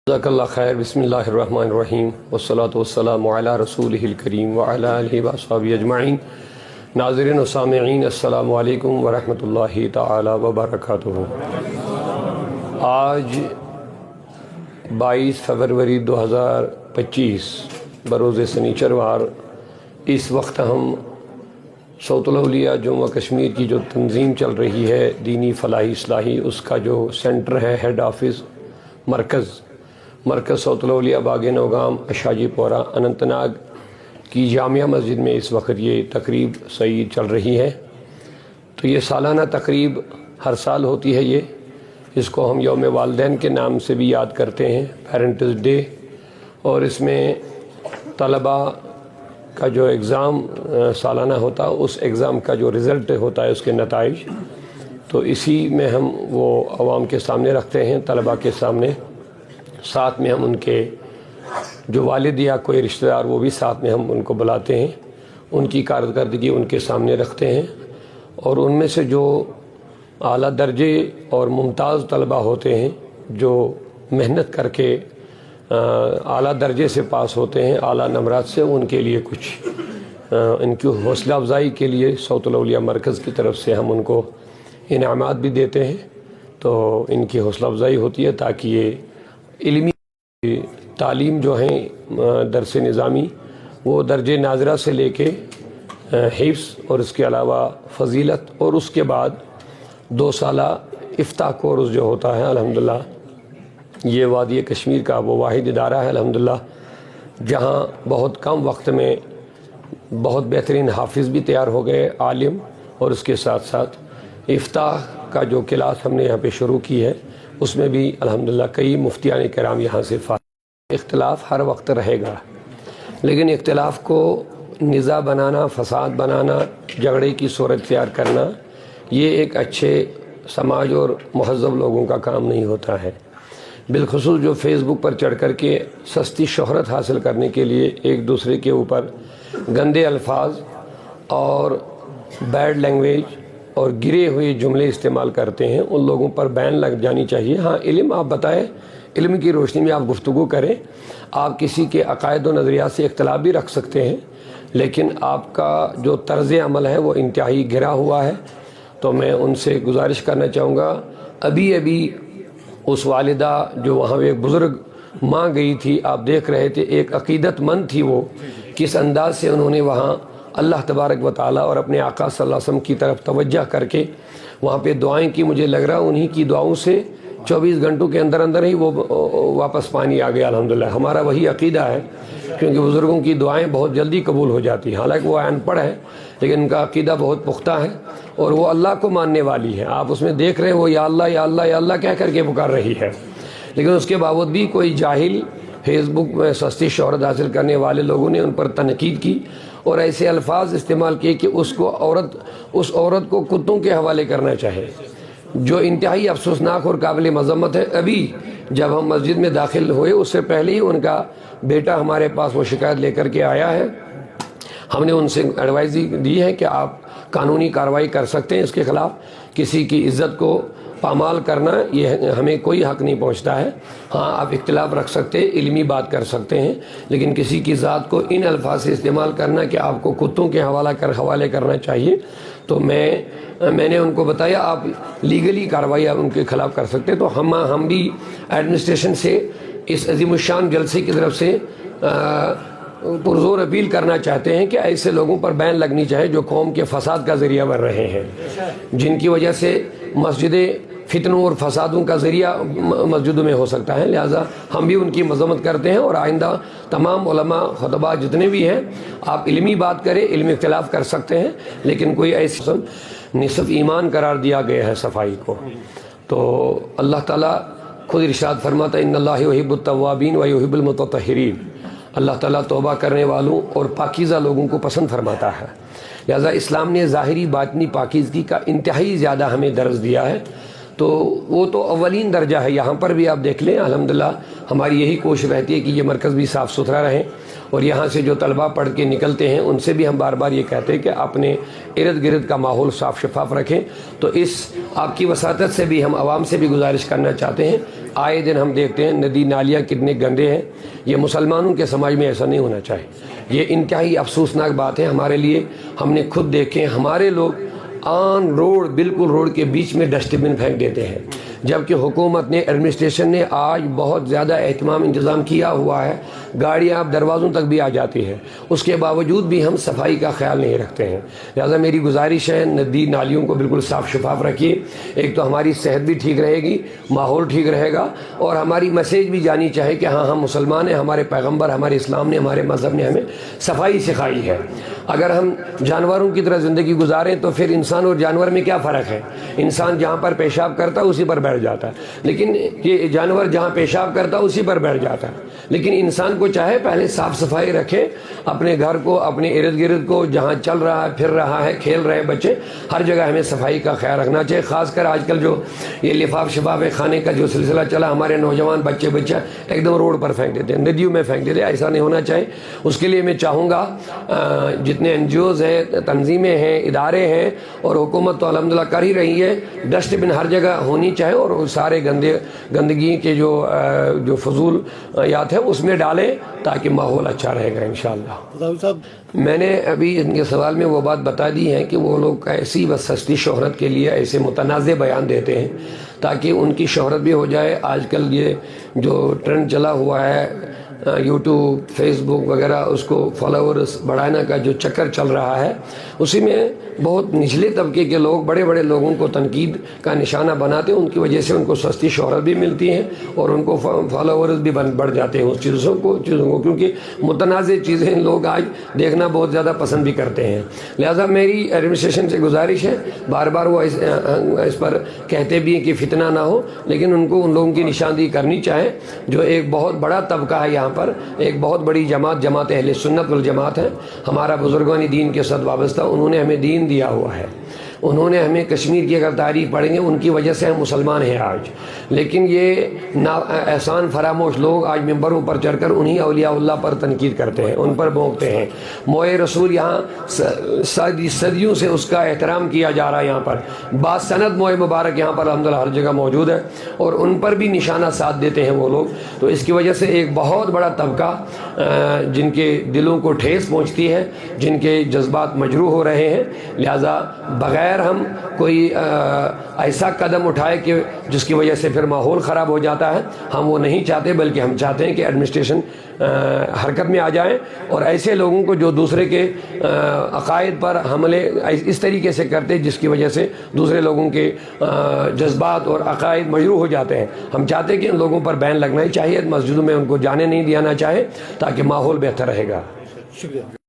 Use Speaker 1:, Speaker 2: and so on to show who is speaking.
Speaker 1: جزاک اللہ خیر۔ بسم اللہ الرحمن الرحیم والصلاة والسلام علی رسولہ الکریم وعلی آلہ واصحابہ اجمعین۔ ناظرین و سامعین، السلام علیکم ورحمۃ اللہ تعالی وبرکاتہ۔ آج 22 فروری 2025 بروز سنیچروار، اس وقت ہم صوت الاولیاء جموں کشمیر کی جو تنظیم چل رہی ہے دینی فلاحی اصلاحی، اس کا جو سینٹر ہے، ہیڈ آفس، مرکز صوت الاولیاء باغ نوگام اشاجی پورہ اننت ناگ کی جامعہ مسجد میں اس وقت یہ تقریب سعید چل رہی ہے۔ تو یہ سالانہ تقریب ہر سال ہوتی ہے، اس کو ہم یوم والدین کے نام سے بھی یاد کرتے ہیں، پیرنٹس ڈے، اور اس میں طلبہ کا جو ایگزام سالانہ ہوتا ہے، اس ایگزام کا جو رزلٹ ہوتا ہے، اس کے نتائج، تو اسی میں ہم وہ عوام کے سامنے رکھتے ہیں، طلبہ کے سامنے۔ ساتھ میں ہم ان کے جو والد یا کوئی رشتہ دار، وہ بھی ساتھ میں ہم ان کو بلاتے ہیں، ان کی کارکردگی ان کے سامنے رکھتے ہیں، اور ان میں سے جو اعلیٰ درجے اور ممتاز طلبہ ہوتے ہیں، جو محنت کر کے اعلیٰ درجے سے پاس ہوتے ہیں، اعلیٰ نمرات سے، ان کے لیے کچھ ان کی حوصلہ افزائی کے لیے صوت الاولیاء مرکز کی طرف سے ہم ان کو انعامات بھی دیتے ہیں۔ تو ان کی حوصلہ افزائی ہوتی ہے تاکہ یہ علمی تعلیم جو ہیں درس نظامی، وہ درج ناظرہ سے لے کے حفظ، اور اس کے علاوہ فضیلت، اور اس کے بعد 2 سالہ افتاح کورس جو ہوتا ہے، الحمدللہ یہ وادی کشمیر کا وہ واحد ادارہ ہے الحمدللہ جہاں بہت کم وقت میں بہت بہترین حافظ بھی تیار ہو گئے، عالم، اور اس کے ساتھ ساتھ افتاح کا جو کلاس ہم نے یہاں پہ شروع کی ہے، اس میں بھی الحمدللہ کئی مفتیان کرام یہاں سے فارغ۔ اختلاف ہر وقت رہے گا، لیکن اختلاف کو نزاع بنانا، فساد بنانا، جھگڑے کی صورت تیار کرنا، یہ ایک اچھے سماج اور مہذب لوگوں کا کام نہیں ہوتا ہے۔ بالخصوص جو فیس بک پر چڑھ کر کے سستی شہرت حاصل کرنے کے لیے ایک دوسرے کے اوپر گندے الفاظ اور بیڈ لینگویج اور گرے ہوئے جملے استعمال کرتے ہیں، ان لوگوں پر بین لگ جانی چاہیے۔ ہاں، علم آپ بتائیں، علم کی روشنی میں آپ گفتگو کریں، آپ کسی کے عقائد و نظریات سے اختلاف بھی رکھ سکتے ہیں، لیکن آپ کا جو طرز عمل ہے وہ انتہائی گرا ہوا ہے۔ تو میں ان سے گزارش کرنا چاہوں گا، ابھی اس والدہ جو وہاں ایک بزرگ ماں گئی تھی، آپ دیکھ رہے تھے، ایک عقیدت مند تھی، وہ کس انداز سے انہوں نے وہاں اللہ تبارک و تعالیٰ اور اپنے آقا صلی اللہ علیہ وسلم کی طرف توجہ کر کے وہاں پہ دعائیں کی۔ مجھے لگ رہا انہی کی دعاؤں سے 24 گھنٹوں کے اندر ہی وہ واپس پانی آ گیا الحمدللہ۔ ہمارا وہی عقیدہ ہے، کیونکہ بزرگوں کی دعائیں بہت جلدی قبول ہو جاتی ہیں، حالانکہ وہ ان پڑھ ہے، لیکن ان کا عقیدہ بہت پختہ ہے، اور وہ اللہ کو ماننے والی ہے۔ آپ اس میں دیکھ رہے ہیں وہ یا اللہ یا اللہ یا اللہ کہہ کر کے پکار رہی ہے، لیکن اس کے باوجود بھی کوئی جاہل فیس بک میں سستی شہرت حاصل کرنے والے لوگوں نے ان پر تنقید کی اور ایسے الفاظ استعمال کیے کہ اس عورت کو کتوں کے حوالے کرنا چاہے، جو انتہائی افسوسناک اور قابل مذمت ہے۔ ابھی جب ہم مسجد میں داخل ہوئے، اس سے پہلے ہی ان کا بیٹا ہمارے پاس وہ شکایت لے کر کے آیا ہے۔ ہم نے ان سے ایڈوائز دی ہے کہ آپ قانونی کارروائی کر سکتے ہیں اس کے خلاف، کسی کی عزت کو پامال کرنا یہ ہمیں کوئی حق نہیں پہنچتا ہے۔ ہاں، آپ اختلاف رکھ سکتے ہیں، علمی بات کر سکتے ہیں، لیکن کسی کی ذات کو ان الفاظ سے استعمال کرنا کہ آپ کو کتوں کے حوالے کرنا چاہیے، تو میں نے ان کو بتایا آپ لیگلی کارروائی آپ ان کے خلاف کر سکتے ہیں۔ تو ہم بھی ایڈمنسٹریشن سے اس عظیم الشان جلسے کی طرف سے پرزور اپیل کرنا چاہتے ہیں کہ ایسے لوگوں پر بین لگنی چاہیے جو قوم کے فساد کا ذریعہ بن رہے ہیں، جن کی وجہ سے مسجدیں فتنوں اور فسادوں کا ذریعہ مسجدوں میں ہو سکتا ہے۔ لہٰذا ہم بھی ان کی مذمت کرتے ہیں، اور آئندہ تمام علماء خطباء جتنے بھی ہیں، آپ علمی بات کریں، علمی اختلاف کر سکتے ہیں، لیکن کوئی ایسی نصف ایمان قرار دیا گیا ہے صفائی کو۔ تو اللہ تعالیٰ خود ارشاد فرماتا ہے ان اللہ یحب التوابین و یحب المتطہرین، اللہ تعالیٰ توبہ کرنے والوں اور پاکیزہ لوگوں کو پسند فرماتا ہے۔ لہذا اسلام نے ظاہری باطنی پاکیزگی کا انتہائی زیادہ ہمیں درس دیا ہے، تو وہ تو اولین درجہ ہے۔ یہاں پر بھی آپ دیکھ لیں الحمدللہ ہماری یہی کوشش رہتی ہے کہ یہ مرکز بھی صاف ستھرا رہے، اور یہاں سے جو طلباء پڑھ کے نکلتے ہیں ان سے بھی ہم بار بار یہ کہتے ہیں کہ اپنے ارد گرد کا ماحول صاف شفاف رکھیں۔ تو اس آپ کی وساطت سے بھی ہم عوام سے بھی گزارش کرنا چاہتے ہیں، آئے دن ہم دیکھتے ہیں ندی نالیاں کتنے گندے ہیں، یہ مسلمانوں کے سماج میں ایسا نہیں ہونا چاہیے، یہ انتہائی افسوسناک بات ہے ہمارے لیے۔ ہم نے خود دیکھے ہمارے لوگ آن روڈ بالکل روڈ کے بیچ میں ڈسٹ بن پھینک دیتے ہیں، جبکہ حکومت نے ایڈمنسٹریشن نے آج بہت زیادہ اہتمام انتظام کیا ہوا ہے، گاڑیاں اب دروازوں تک بھی آ جاتی ہیں، اس کے باوجود بھی ہم صفائی کا خیال نہیں رکھتے ہیں۔ لہذا میری گزارش ہے ندی نالیوں کو بالکل صاف شفاف رکھیے، ایک تو ہماری صحت بھی ٹھیک رہے گی، ماحول ٹھیک رہے گا، اور ہماری میسیج بھی جانی چاہے کہ ہاں ہم مسلمان ہیں، ہمارے پیغمبر ہمارے اسلام نے ہمارے مذہب نے ہمیں صفائی سکھائی ہے۔ اگر ہم جانوروں کی طرح زندگی گزاریں تو پھر انسان اور جانور میں کیا فرق ہے؟ انسان جہاں پر پیشاب کرتا ہے اسی پر بیٹھ جاتا ہے، لیکن یہ جانور جہاں پیشاب کرتا ہے اسی پر بیٹھ جاتا ہے۔ لیکن انسان کو چاہے پہلے صاف صفائی رکھے، اپنے گھر کو، اپنے ارد گرد کو، جہاں چل رہا ہے پھر رہا ہے کھیل رہے بچے، ہر جگہ ہمیں صفائی کا خیال رکھنا چاہیے۔ خاص کر آج کل جو یہ لفاف شفاف کھانے کا جو سلسلہ چلا، ہمارے نوجوان بچے ایک دم روڈ پر پھینک دیتے ہیں، ندیوں میں پھینک دیتے ہیں، ایسا نہیں ہونا چاہیے۔ اس کے لیے میں چاہوں گا جتنے NGOs ہیں، تنظیمیں ہیں، ادارے ہیں، اور حکومت تو الحمدللہ کر ہی رہی ہے، ڈسٹ بن ہر جگہ ہونی چاہیے، اور سارے گندگی کے جو فضول یات ہے اس میں ڈالیں تاکہ ماحول اچھا رہے گا انشاءاللہ۔ میں نے ابھی ان کے سوال میں وہ بات بتا دی ہے کہ وہ لوگ ایسی بس سستی شہرت کے لیے ایسے متنازع بیان دیتے ہیں تاکہ ان کی شہرت بھی ہو جائے۔ آج کل یہ جو ٹرینڈ چلا ہوا ہے یوٹیوب، فیس بک وغیرہ، اس کو فالوورز بڑھانے کا جو چکر چل رہا ہے، اسی میں بہت نچلے طبقے کے لوگ بڑے بڑے لوگوں کو تنقید کا نشانہ بناتے ہیں، ان کی وجہ سے ان کو سستی شہرت بھی ملتی ہے اور ان کو فالوورز بھی بڑھ جاتے ہیں اس چیزوں کو کیونکہ متنازع چیزیں لوگ آج دیکھنا بہت زیادہ پسند بھی کرتے ہیں۔ لہذا میری ایڈمنسٹریشن سے گزارش ہے، بار بار وہ اس پر کہتے بھی ہیں کہ فتنہ نہ ہو، لیکن ان کو ان لوگوں کی نشاندہی کرنی چاہے جو ایک بہت بڑا طبقہ ہے یہاں پر، ایک بہت بڑی جماعت اہل سنت والجماعت ہے، ہمارا بزرگان دین کے ساتھ وابستہ، انہوں نے ہمیں دین دیا ہوا ہے، انہوں نے ہمیں کشمیر کی اگر تاریخ پڑھیں گے ان کی وجہ سے ہم مسلمان ہیں آج، لیکن یہ احسان فراموش لوگ آج ممبروں پر چڑھ کر انہی اولیاء اللہ پر تنقید کرتے ہیں، ان پر بھونکتے ہیں۔ موئے رسول یہاں صدیوں سے اس کا احترام کیا جا رہا ہے، یہاں پر باسند موئے مبارک یہاں پر الحمدللہ ہر جگہ موجود ہے، اور ان پر بھی نشانہ ساتھ دیتے ہیں وہ لوگ۔ تو اس کی وجہ سے ایک بہت بڑا طبقہ جن کے دلوں کو ٹھیس پہنچتی ہے، جن کے جذبات مجروح ہو رہے ہیں، لہذا بغیر ہم کوئی ایسا قدم اٹھائے کہ جس کی وجہ سے پھر ماحول خراب ہو جاتا ہے، ہم وہ نہیں چاہتے، بلکہ ہم چاہتے ہیں کہ ایڈمنسٹریشن حرکت میں آ جائیں اور ایسے لوگوں کو جو دوسرے کے عقائد پر حملے اس طریقے سے کرتے جس کی وجہ سے دوسرے لوگوں کے جذبات اور عقائد مجروح ہو جاتے ہیں، ہم چاہتے ہیں کہ ان لوگوں پر بین لگنا ہی چاہیے، مسجدوں میں ان کو جانے نہیں دینا چاہے تاکہ ماحول بہتر رہے گا۔ شکریہ۔